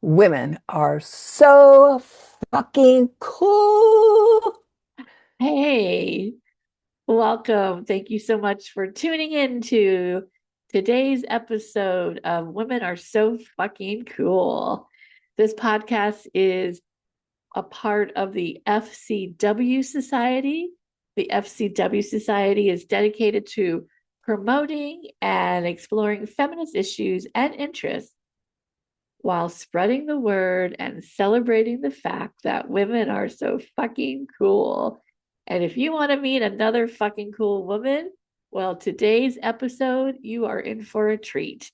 Women are so fucking cool. Hey, welcome. Thank you so much for tuning in to today's episode of Women Are So Fucking Cool. This podcast is a part of the FCW Society. The FCW Society is dedicated to promoting and exploring feminist issues and interests while spreading the word and celebrating the fact that women are so fucking cool. And if you want to meet another fucking cool woman, well, today's episode, you are in for a treat.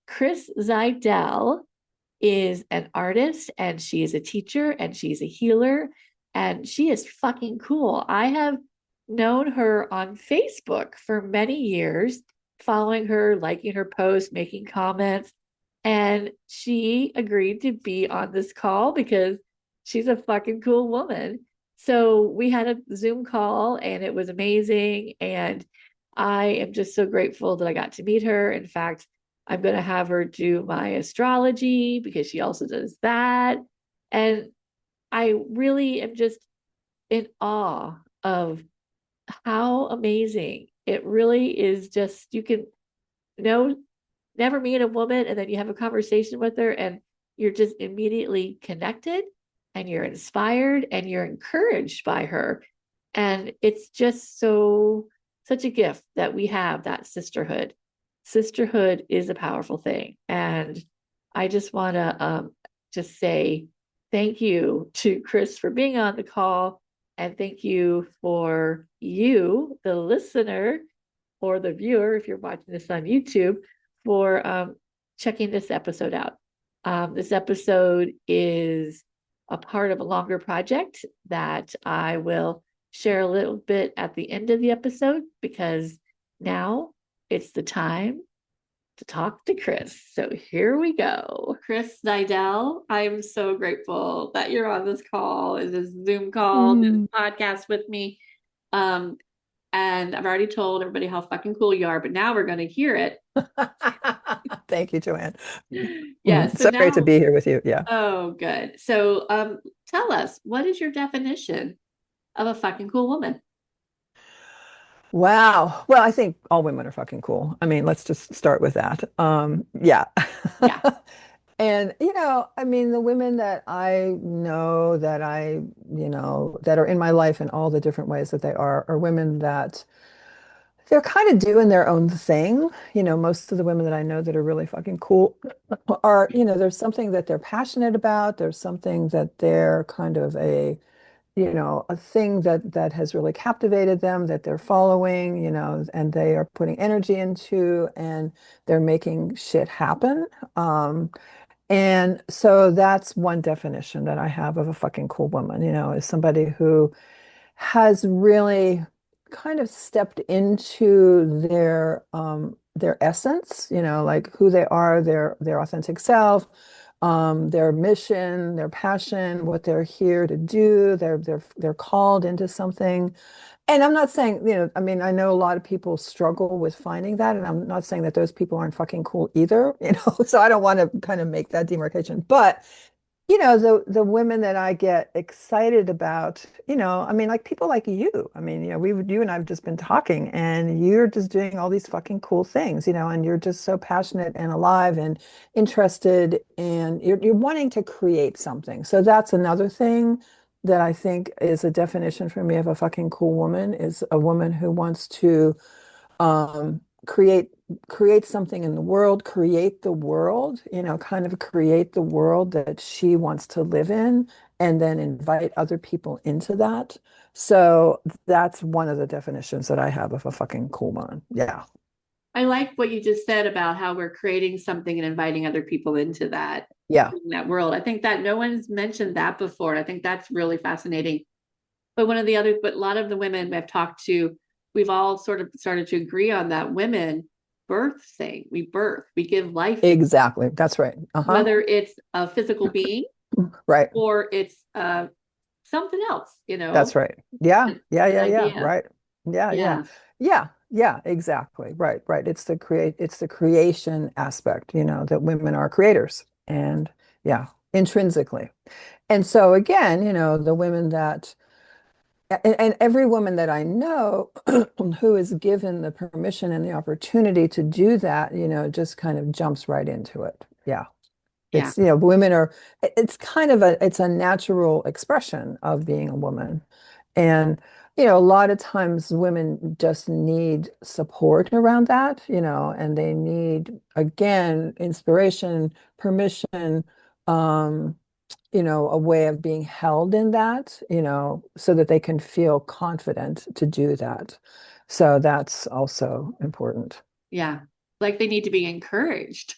Chris Zydel is an artist and she is a teacher and she's a healer and she is fucking cool. I have known her on Facebook for many years, following her, liking her posts, making comments. And she agreed to be on this call because she's a fucking cool woman. So we had a Zoom call and it was amazing. And I am just so grateful that I got to meet her. In fact, I'm going to have her do my astrology because she also does that. And I really am just in awe of how amazing it really is. Just you can know never meet a woman and then you have a conversation with her and you're just immediately connected and you're inspired and you're encouraged by her. And it's just such a gift that we have that sisterhood. Sisterhood is a powerful thing. And I just want to just say thank you to Chris for being on the call. And thank you for you, the listener or the viewer, if you're watching this on YouTube, for checking this episode out. This episode is a part of a longer project that I will share a little bit at the end of the episode because now it's the time to talk to Chris. So here we go. Chris Zydel, I'm so grateful that you're on this call, and this Zoom call, this Mm. podcast with me. Um, and I've already told everybody how fucking cool you are, but now we're going to hear it. Thank you, Joanne. Yeah. So So great to now, be here with you. Yeah. oh, good. So, tell us, what is your definition of a fucking cool woman? Wow. Well, I think all women are fucking cool. I mean, let's just start with that. Yeah. Yeah. And, I mean, the women that I know that are in my life in all the different ways that they are women that they're kind of doing their own thing. Most of the women that I know that are really fucking cool are, there's something that they're passionate about. There's something that they're kind of a thing that has really captivated them that they're following, and they are putting energy into and they're making shit happen. And so that's one definition that I have of a fucking cool woman, is somebody who has really kind of stepped into their essence, like who they are, their authentic self, their mission, their passion, what they're here to do. They're called into something. And I'm not saying, I mean, I know a lot of people struggle with finding that, and I'm not saying that those people aren't fucking cool either, so I don't want to kind of make that demarcation. But the women that I get excited about, I mean, like people like you. I mean, you and I have just been talking, and you're just doing all these fucking cool things, and you're just so passionate and alive and interested, and you're wanting to create something. So that's another thing that I think is a definition for me of a fucking cool woman is a woman who wants to um, create create something in the world, create the world, kind of create the world that she wants to live in, and then invite other people into that. So that's one of the definitions that I have of a fucking cool woman. Yeah. I like what you just said about how we're creating something and inviting other people into Yeah. that world. I think that no one's mentioned that before. I think that's really fascinating. But a lot of the women I've talked to, we've all sort of started to agree on that women birth thing. We birth, we give life, Exactly. That's right. Uh-huh. whether it's a physical being Right. or it's something else, That's right. Yeah. Yeah. an Yeah. Yeah. idea. Right. Yeah. Yeah. Yeah. Yeah. Yeah. Exactly. Right. Right. It's the creation aspect, that women are creators. And yeah. intrinsically. And so again, the women that and every woman that I know who is given the permission and the opportunity to do that, just kind of jumps right into it. Yeah. Yeah. Women are, it's kind of it's a natural expression of being a woman. And, a lot of times women just need support around that, and they need, again, inspiration, permission, um, a way of being held in that, so that they can feel confident to do that. So that's also important. Yeah. Like they need to be encouraged.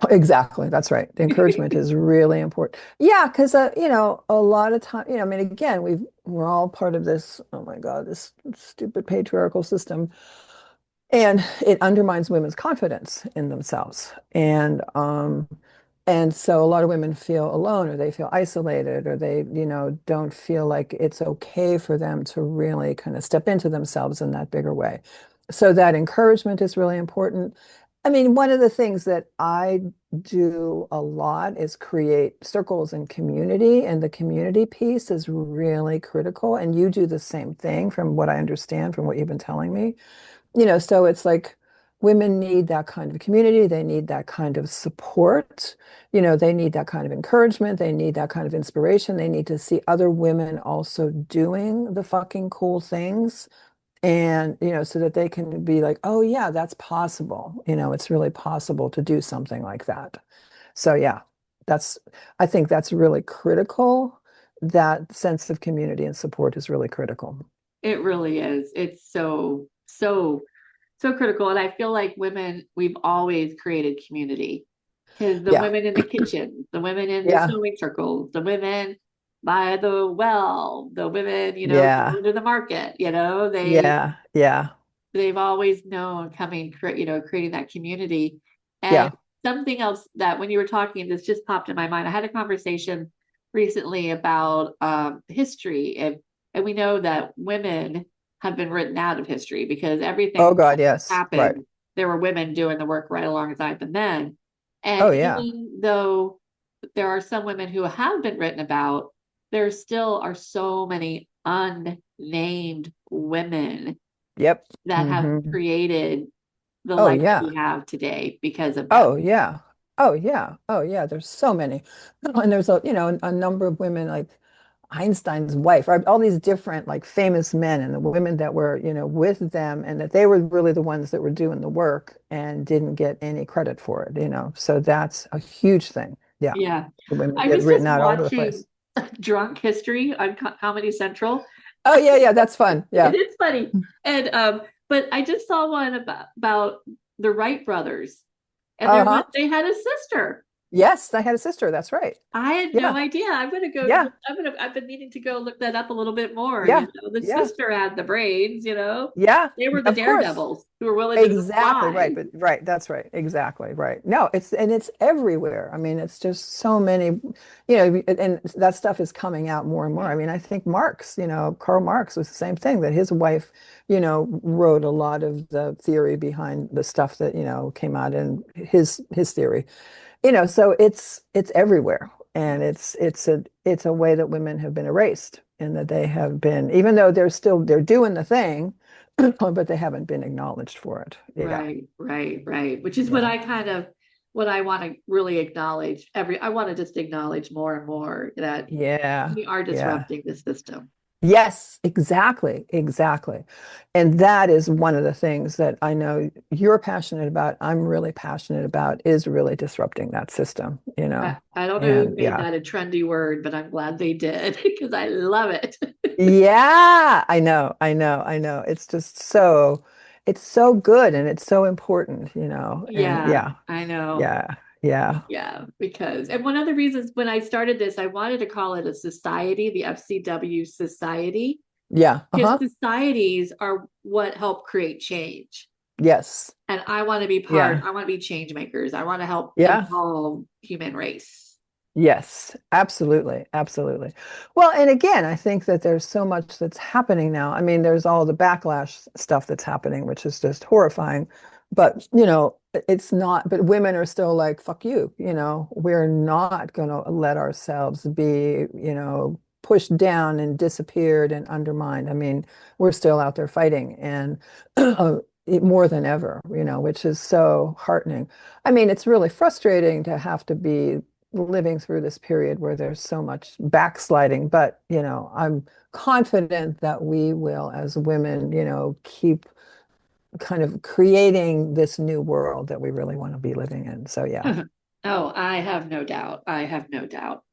Exactly. That's right. The encouragement is really important. Yeah, because a lot of time, I mean, again, we're all part of this, oh my God, this stupid patriarchal system. And it undermines women's confidence in themselves. And so a lot of women feel alone, or they feel isolated, or they, don't feel like it's okay for them to really kind of step into themselves in that bigger way. So that encouragement is really important. I mean, one of the things that I do a lot is create circles and community, and the community piece is really critical. And you do the same thing from what I understand from what you've been telling me. So it's like women need that kind of community. They need that kind of support. They need that kind of encouragement. They need that kind of inspiration. They need to see other women also doing the fucking cool things. And, so that they can be like, oh, yeah, that's possible. It's really possible to do something like that. So, yeah, that's, I think that's really critical. That sense of community and support is really critical. It really is. It's so critical. And I feel like women, we've always created community because the Yeah. women in the kitchen, the women in the Yeah. sewing circles, the women by the well, the women, Yeah. going to the market, Yeah, yeah, they've always known creating that community. And yeah. something else that when you were talking, this just popped in my mind. I had a conversation recently about history, and we know that women have been written out of history because Oh everything that God, yes. Right. happened, there were women doing the work right alongside the men. And Oh yeah. even though there are some women who have been written about, there still are so many unnamed women Yep. that have Hmm. created the Oh life that yeah. we have today because of them. Oh yeah. Oh yeah. Oh yeah. There's so many. And there's a number of women like Einstein's wife, or all these different like famous men and the women that were, with them, and that they were really the ones that were doing the work and didn't get any credit for it. So that's a huge thing. Yeah. Yeah. The women I get was written just out all over the watching place. Drunk History on Comedy Central. Oh yeah, yeah, that's fun. It Yeah. is funny. And but I just saw one about the Wright brothers, and Uh-huh. they had a sister. Yes, I had a sister. That's right. I had no Yeah. idea. I'm gonna go Yeah. look, I've been meaning to go look that up a little bit more. Yeah. The Yeah. sister had the brains, Yeah. They were the Of course. daredevils who were willing to go Exactly right. fly. But right, that's right. Exactly right. No, it's everywhere. I mean, it's just so many, and that stuff is coming out more and more. I mean, I think Marx, Karl Marx was the same thing, that his wife, wrote a lot of the theory behind the stuff that, came out in his theory. So it's everywhere. And it's a way that women have been erased, and that they have been, even though they're doing the thing, but they haven't been acknowledged for it. Yeah. Right. Which is what Yeah. I kind of what I want to really acknowledge. I want to just acknowledge more and more that Yeah. we are Yeah. disrupting the system. Yes, exactly. Exactly. And that is one of the things that I know you're passionate about. I'm really passionate about, is really disrupting that system. I don't know who And made yeah. that a trendy word, but I'm glad they did because I love it. Yeah, I know. I know. I know. It's so good, and it's so important. And Yeah, yeah. I know. Yeah. Yeah. Yeah, because and one of the reasons when I started this, I wanted to call it a society, the FCW Society, Yeah. because Uh-huh. societies are what help create change. Yes. And I want to be Yeah. I want to be change makers. I want to help Yeah. evolve human race. Yes, absolutely. Absolutely. Well, and again, I think that there's so much that's happening now. I mean, there's all the backlash stuff that's happening, which is just horrifying. But, it's not, but women are still like, fuck you, we're not going to let ourselves be, pushed down and disappeared and undermined. I mean, we're still out there fighting and more than ever, which is so heartening. I mean, it's really frustrating to have to be living through this period where there's so much backsliding, but, I'm confident that we will, as women, keep kind of creating this new world that we really want to be living in. So yeah. Oh, I have no doubt. I have no doubt.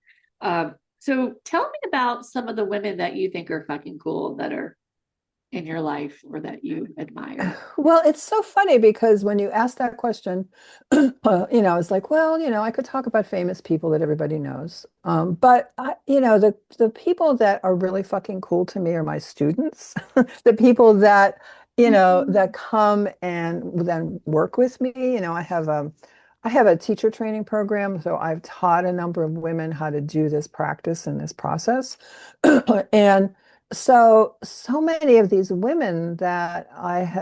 So tell me about some of the women that you think are fucking cool that are in your life or that you admire. Well, it's so funny because when you ask that question, it's like, well, I could talk about famous people that everybody knows. But the people that are really fucking cool to me are my students, the people that, that come and then work with me. I have a teacher training program, so I've taught a number of women how to do this practice and this process. And so many of these women that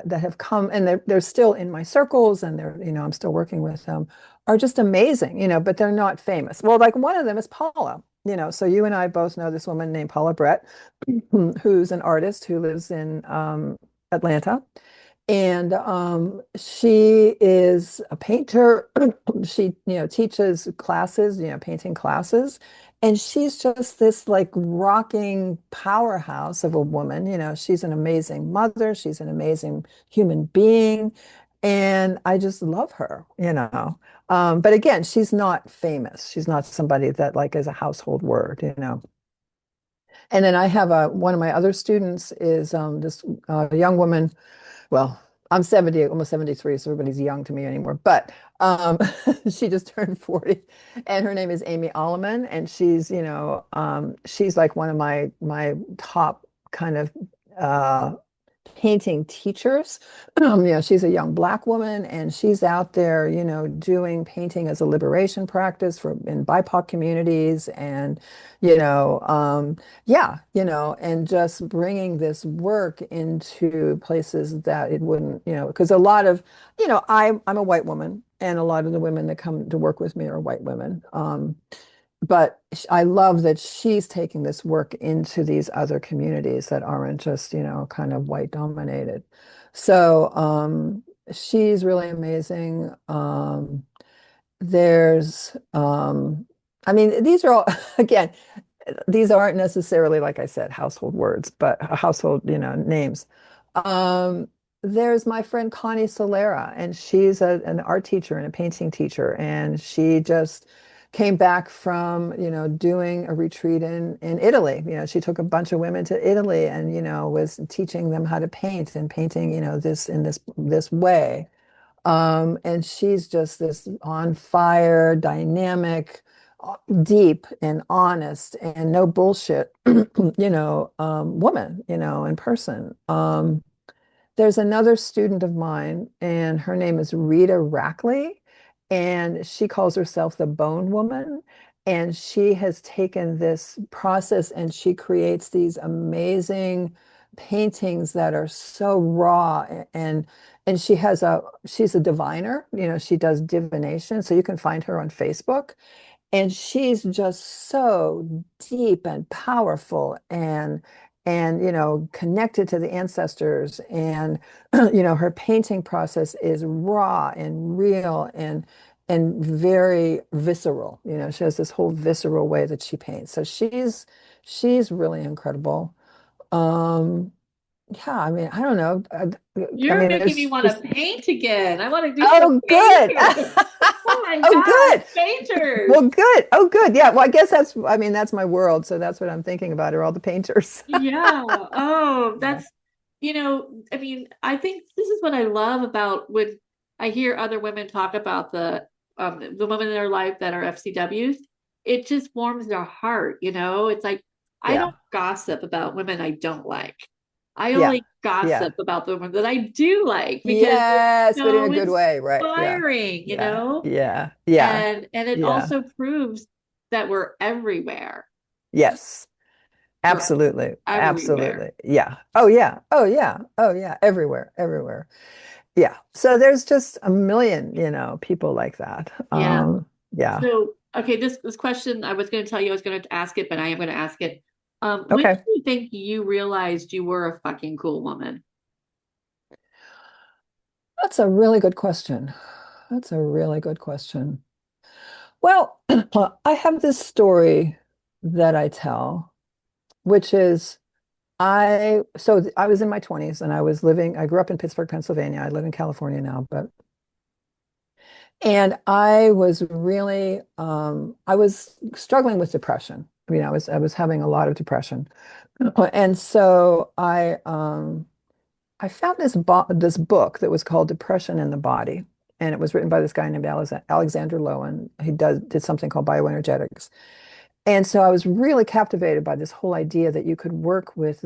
that have come and they're still in my circles and I'm still working with them are just amazing, but they're not famous. Well, like one of them is Paula, so you and I both know this woman named Paula Brett, who's an artist who lives in Atlanta. And she is a painter. She, teaches classes, painting classes. And she's just this like rocking powerhouse of a woman. She's an amazing mother. She's an amazing human being. And I just love her. But again, she's not famous. She's not somebody that like is a household word. And then I have one of my other students is this young woman. Well, I'm 70, almost 73, so everybody's young to me anymore. But she just turned 40, and her name is Amy Alleman, and she's like one of my top kind of uh, painting teachers. She's a young Black woman, and she's out there, doing painting as a liberation practice for in BIPOC communities, and yeah, and just bringing this work into places that it wouldn't, because a lot of, I'm a white woman, and a lot of the women that come to work with me are white women. But I love that she's taking this work into these other communities that aren't just, kind of white dominated. So she's really amazing. There's, I mean, these are all, again, these aren't necessarily, like I said, household words, but household, names. Um, there's my friend Connie Solera, and she's an art teacher and a painting teacher, and she just came back from, doing a retreat in Italy. She took a bunch of women to Italy and, was teaching them how to paint and painting, this in this way. And she's just this on fire, dynamic, deep and honest and no bullshit, woman, in person. There's another student of mine, and her name is Rita Rackley, and she calls herself the Bone Woman. And she has taken this process and she creates these amazing paintings that are so raw and she's a diviner, she does divination. So you can find her on Facebook. And she's just so deep and powerful and connected to the ancestors and her painting process is raw and real and very visceral. She has this whole visceral way that she paints. So she's really incredible. um yeah, I mean, I don't know. I You're mean, making me want there's to paint again. I want to do some oh good. painting. Oh my Oh God, good. painters. Well, good. Oh, good. Yeah. Well, I guess I mean, that's my world. So that's what I'm thinking about are all the painters. Yeah. Oh, Yeah. I mean, I think this is what I love about when I hear other women talk about the women in their life that are FCWs. It just warms their heart. It's like I Yeah. don't gossip about women I don't like. I Yeah. only gossip Yeah. about the women that I do like because they're Yes, but in a so good way. Right. Yeah. inspiring, you Yeah. know? Yeah. Yeah. And it Yeah. also proves that we're everywhere. Yes. We're Absolutely. everywhere. Absolutely. Yeah. Oh, yeah. Oh, yeah. Oh, yeah. Everywhere. Everywhere. Yeah. So there's just a million, people like that. Yeah. Yeah. So, okay, this question, I was going to tell you I was going to ask it, but I am going to ask it. When do Okay. you think you realized you were a fucking cool woman? That's a really good question. That's a really good question. Well, I have this story that I tell, which is I was in my 20s and I grew up in Pittsburgh, Pennsylvania. I live in California now, and I was really, I was struggling with depression. I was having a lot of depression. And so I found this book that was called Depression in the Body. And it was written by this guy named Alexander Lowen. He did something called bioenergetics. And so I was really captivated by this whole idea that you could work with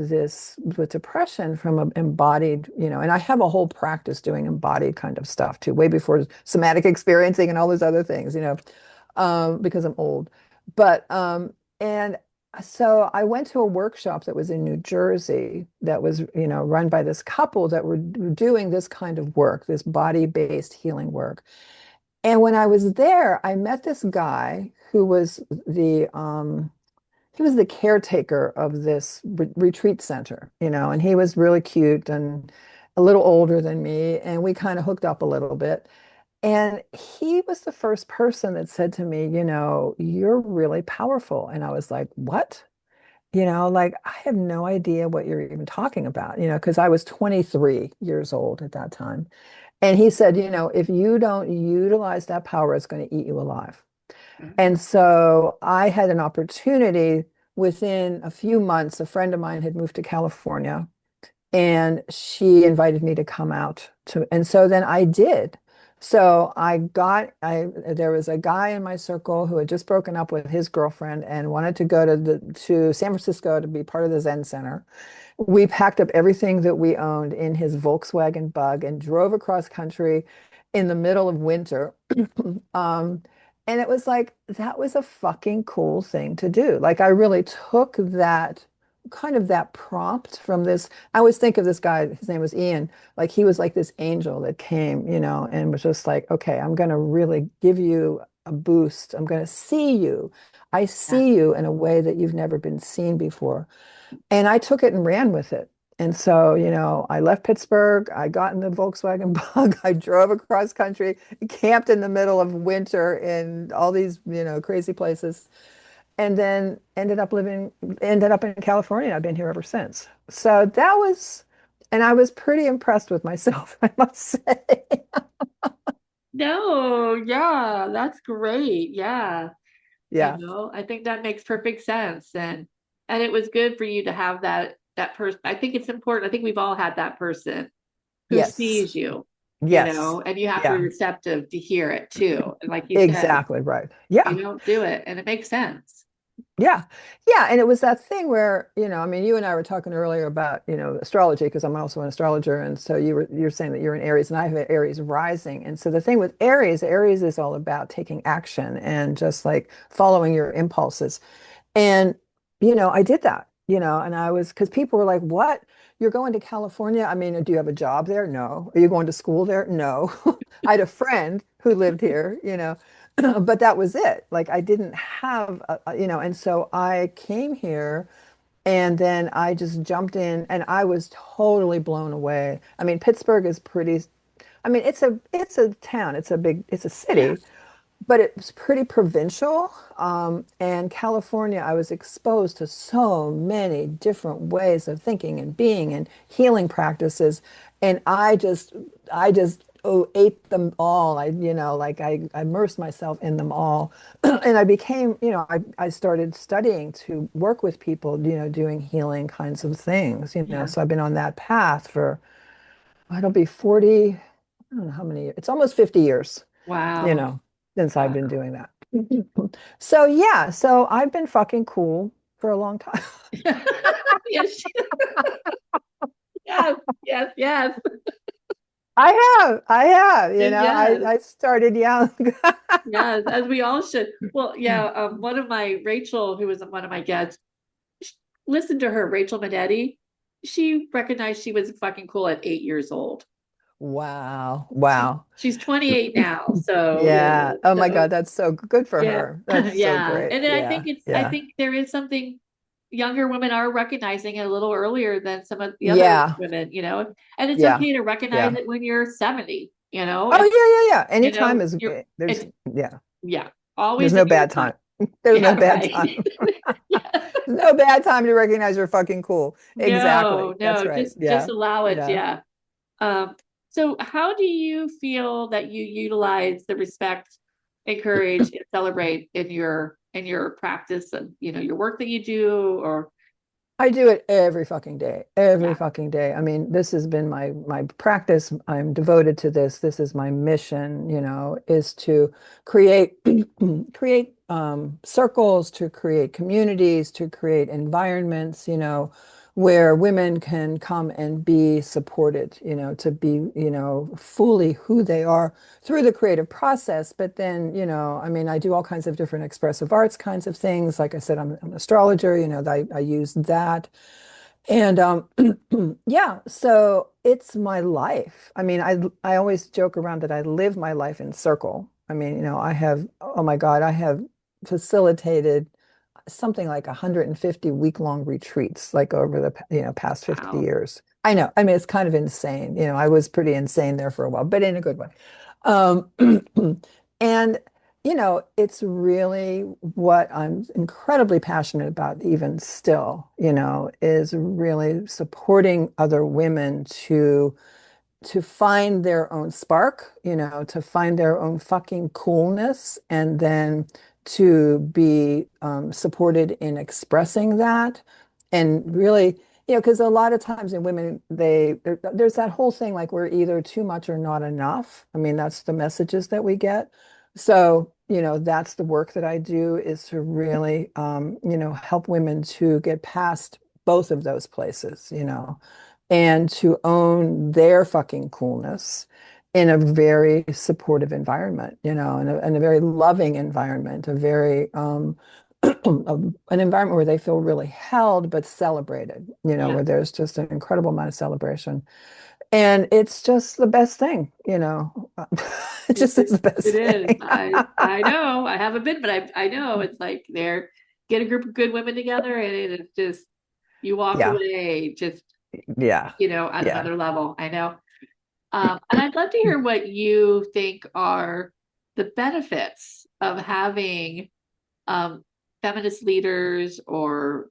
depression from an embodied, and I have a whole practice doing embodied kind of stuff too, way before somatic experiencing and all those other things, because I'm old. And so I went to a workshop that was in New Jersey that was, run by this couple that were doing this kind of work, this body-based healing work. And when I was there, I met this guy who was the caretaker of this retreat center, and he was really cute and a little older than me, and we kind of hooked up a little bit. And he was the first person that said to me, you're really powerful. And I was like, what? Like I have no idea what you're even talking about, because I was 23 years old at that time. And he said, if you don't utilize that power, it's going to eat you alive. And so I had an opportunity within a few months. A friend of mine had moved to California and she invited me to come out and so then I did. So there was a guy in my circle who had just broken up with his girlfriend and wanted to go to San Francisco to be part of the Zen Center. We packed up everything that we owned in his Volkswagen Bug and drove across country in the middle of winter. Um, and it was like, that was a fucking cool thing to do. Like, I really took that prompt from this. I always think of this guy, his name was Ian, like he was like this angel that came, and was just like, okay, I'm going to really give you a boost. I'm going to see you. I Yeah. see you in a way that you've never been seen before. And I took it and ran with it. And so, I left Pittsburgh, I got in the Volkswagen Bug, I drove across country, camped in the middle of winter in all these, crazy places, and then ended up in California. And I've been here ever since. So and I was pretty impressed with myself, I must say. No, yeah, that's great. Yeah. Yeah. I think that makes perfect sense. And it was good for you to have that person. I think it's important. I think we've all had that person who Yes. sees you, Yes. and you have to be Yeah. receptive to hear it too. And like you said, Exactly right. you Yeah. don't do it, and it makes sense. Yeah. Yeah. And it was that thing where, I mean, you and I were talking earlier about, astrology, because I'm also an astrologer. And so you're saying that you're in Aries and I have an Aries rising. And so the thing with Aries is all about taking action and just like following your impulses. And, I did that, and because people were like, what? You're going to California? I mean, do you have a job there? No. Are you going to school there? No. I had a friend who lived here, but that was it. Like I didn't have, and so I came here and then I just jumped in and I was totally blown away. I mean, Pittsburgh is pretty, I mean, it's a town, it's a Yeah. city, but it's pretty provincial. And California, I was exposed to so many different ways of thinking and being and healing practices. And I just ate them all. I immersed myself in them all. And I became, I started studying to work with people, doing healing kinds of things, Yeah. So I've been on that path for, it'll be 40, I don't know how many years. It's almost 50 years, you Wow. know, since I've been Wow. doing that. So yeah, so I've been fucking cool for a long time. Yes. Yes. Yes. Yes. I have, Yes. I started young. Yes. As we all should. Well, yeah. One of my Rachel, who was one of my guests, listen to her, Rachel Manetti. She recognized she was fucking cool at 8 years old. Wow. She Wow. she's 28 now, so Yeah. Oh my God, so that's so good for yeah, her. That's so yeah. great. And then Yeah. I Yeah. think there is something younger women are recognizing it a little earlier than some of the other Yeah. women, and it's Yeah. okay to recognize Yeah. it when you're 70, Oh yeah, yeah, yeah. Anytime is you're there's it's yeah. yeah, There's always a no good bad time. time. There's no Yeah, bad right. time. Yeah. There's no bad time to recognize you're fucking cool. No, Exactly. That's no, right. just Yeah. allow it. Yeah. Yeah. So how do you feel that you utilize the respect, encourage, and celebrate in your practice and your work that you do or I do it every fucking day. Every yeah, fucking day. I mean, this has been my practice. I'm devoted to this. This is my mission, is to create create circles, to create communities, to create environments, where women can come and be supported, to be, fully who they are through the creative process. But then, I mean, I do all kinds of different expressive arts kinds of things. Like I said, I'm an astrologer, I use that. And yeah, so it's my life. I mean, I always joke around that I live my life in circle. I mean, I have, oh my God, I have facilitated something like 150 week-long retreats, like over the past 50 wow. years. I know. I mean, it's kind of insane. I was pretty insane there for a while, but in a good way. Um, and it's really what I'm incredibly passionate about, even still, is really supporting other women to find their own spark, to find their own fucking coolness, and then to be supported in expressing that. And really, because a lot of times in women, there's that whole thing like we're either too much or not enough. I mean, that's the messages that we get. So, that's the work that I do is to really, help women to get past both of those places, and to own their fucking coolness in a very supportive environment, in a very loving environment, a very an environment where they feel really held but celebrated, Yeah. where there's just an incredible amount of celebration. And it's just the best thing, it It, just is it, the it best is. thing. I know. I haven't been, but I know it's like they're get a group of good women together and it's just you walk Yeah, away just, yeah, at yeah. another level. I know. And I'd love to hear what you think are the benefits of having um, feminist leaders or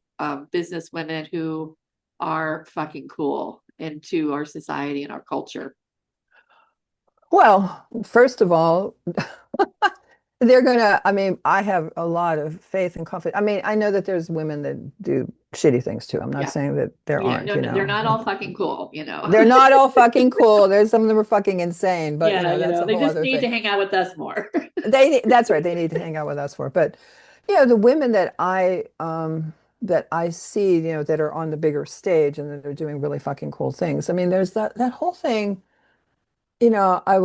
business women who are fucking cool into our society and our culture. Well, first of all, I mean, I have a lot of faith and confidence. I mean, I know that there's women that do shitty things too. I'm not Yeah. saying that there Yeah. aren't, No, no, they're not all fucking cool. They're not all fucking cool. There's some of them are fucking insane, but Yeah, that's a they whole just other need to thing. hang out with us more. That's right. They need to hang out with us for. But the women that I see, that are on the bigger stage and that are doing really fucking cool things. I mean, there's that whole thing, I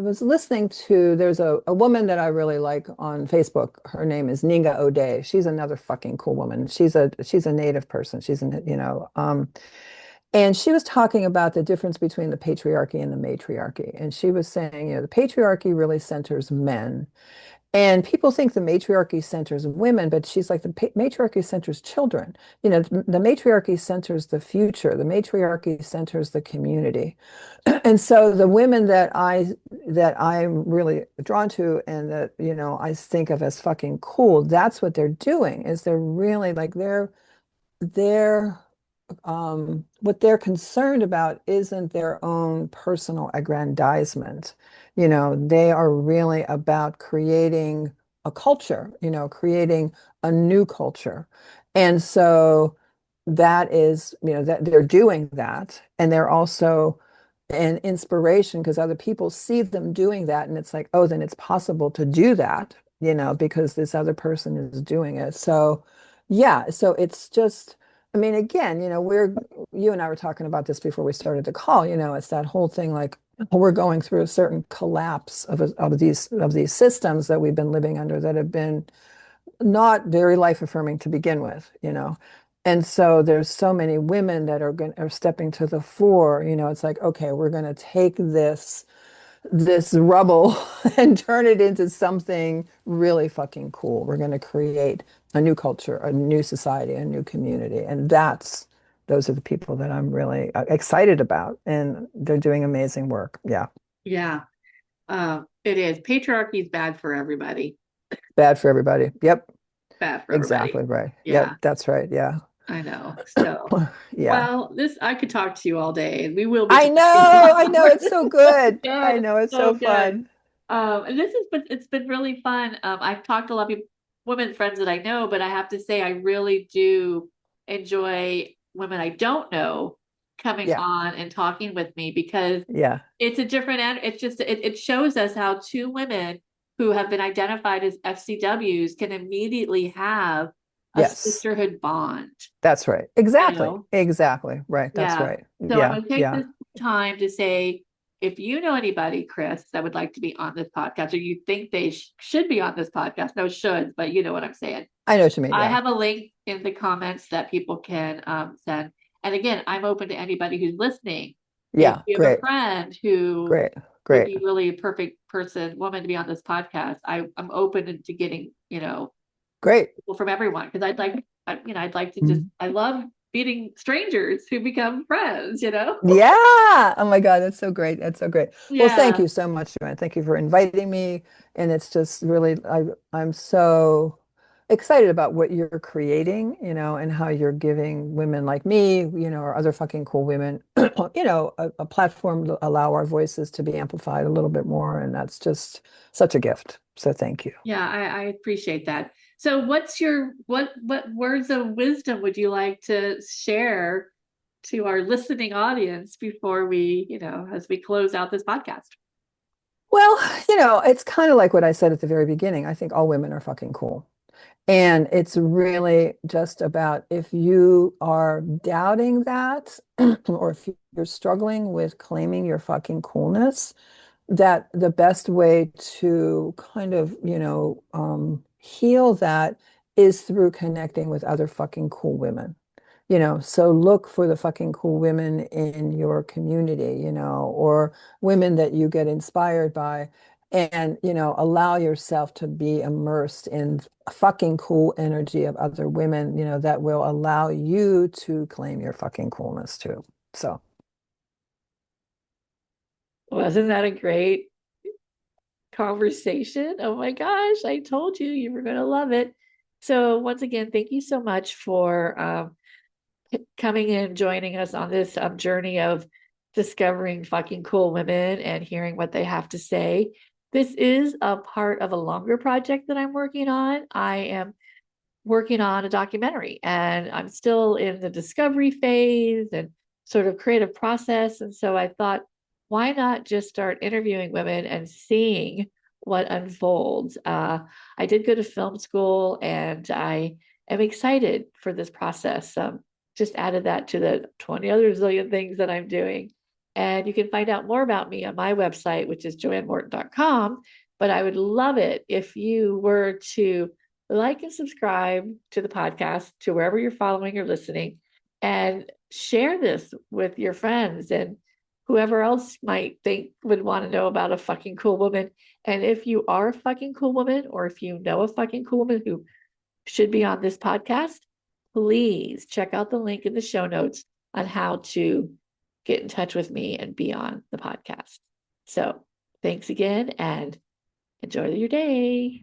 was listening to there's a woman that I really like on Facebook. Her name is Ninga O'Day. She's another fucking cool woman. She's a native person. And she was talking about the difference between the patriarchy and the matriarchy. And she was saying, the patriarchy really centers men. And people think the matriarchy centers women, but she's like, the matriarchy centers children. The matriarchy centers the future. The matriarchy centers the community. And so the women that I'm really drawn to and that, I think of as fucking cool, that's what they're doing, is they're really like they're what they're concerned about isn't their own personal aggrandizement. They are really about creating a culture, creating a new culture. And so that is, that they're doing that. And they're also an inspiration because other people see them doing that. And it's like, oh, then it's possible to do that, because this other person is doing it. So, yeah. So it's just, I mean, again, you and I were talking about this before we started the call, it's that whole thing like we're going through a certain collapse of these systems that we've been living under that have been not very life affirming to begin with. And so there's so many women that are stepping to the fore. It's like, okay, we're going to take this rubble and turn it into something really fucking cool. We're going to create a new culture, a new society, a new community. And those are the people that I'm really excited about. And they're doing amazing work. Yeah. Yeah, it is. Patriarchy is bad for everybody. Bad for everybody. Yep. Bad for everybody. Exactly right. Yeah, Yep. That's right. Yeah. I know. So, Yeah. well, this I could talk to you all day, and we will be I talking know. I know. more. It's so good. I Good, know. It's so so good. fun. And this has been it's been really fun. I've talked to a lot of people, women friends that I know, but I have to say I really do enjoy women I don't know coming Yeah. on and talking with me because Yeah. it's a different it's just it shows us how two women who have been identified as FCWs can immediately have a Yes. sisterhood bond, That's right. you Exactly. know? Exactly. Right. That's Yeah. right. So I'm Yeah. going to take Yeah. this time to say, if you know anybody, Chris, that would like to be on this podcast, or you think they should be on this podcast, no should, but you know what I'm saying. I know what you mean. I Yeah. have a link in the comments that people can send. And again, I'm open to anybody who's listening. If Yeah. you have a Great. friend who Great. would Great. be really a perfect woman to be on this podcast, I'm open to getting, Great. people from everyone because I'd like to just, Mhm. I love meeting strangers who become friends. Yeah. Oh my God, that's so great. That's so great. Well, thank Yeah. you so much, Joanne. Thank you for inviting me. And it's just really, I'm so excited about what you're creating, and how you're giving women like me, or other fucking cool women, a platform to allow our voices to be amplified a little bit more. And that's just such a gift. So thank you. Yeah, I appreciate that. So what words of wisdom would you like to share to our listening audience before we, as we close out this podcast? Well, it's kind of like what I said at the very beginning. I think all women are fucking cool. And it's really just about, if you are doubting that, or if you're struggling with claiming your fucking coolness, that the best way to kind of, heal that is through connecting with other fucking cool women. So look for the fucking cool women in your community, or women that you get inspired by, and, allow yourself to be immersed in fucking cool energy of other women, that will allow you to claim your fucking coolness too. So, Wasn't that a great conversation? Oh my gosh, I told you you were going to love it. So once again, thank you so much for coming in, joining us on this journey of discovering fucking cool women and hearing what they have to say. This is a part of a longer project that I'm working on. I am working on a documentary and I'm still in the discovery phase and sort of creative process. And so I thought, why not just start interviewing women and seeing what unfolds? I did go to film school and I am excited for this process. Just added that to the 20 other zillion things that I'm doing. And you can find out more about me on my website, which is joannemorton.com. But I would love it if you were to like and subscribe to the podcast, to wherever you're following or listening, and share this with your friends and whoever else might think would want to know about a fucking cool woman. And if you are a fucking cool woman, or if you know a fucking cool woman who should be on this podcast, please check out the link in the show notes on how to get in touch with me and be on the podcast. So thanks again and enjoy your day.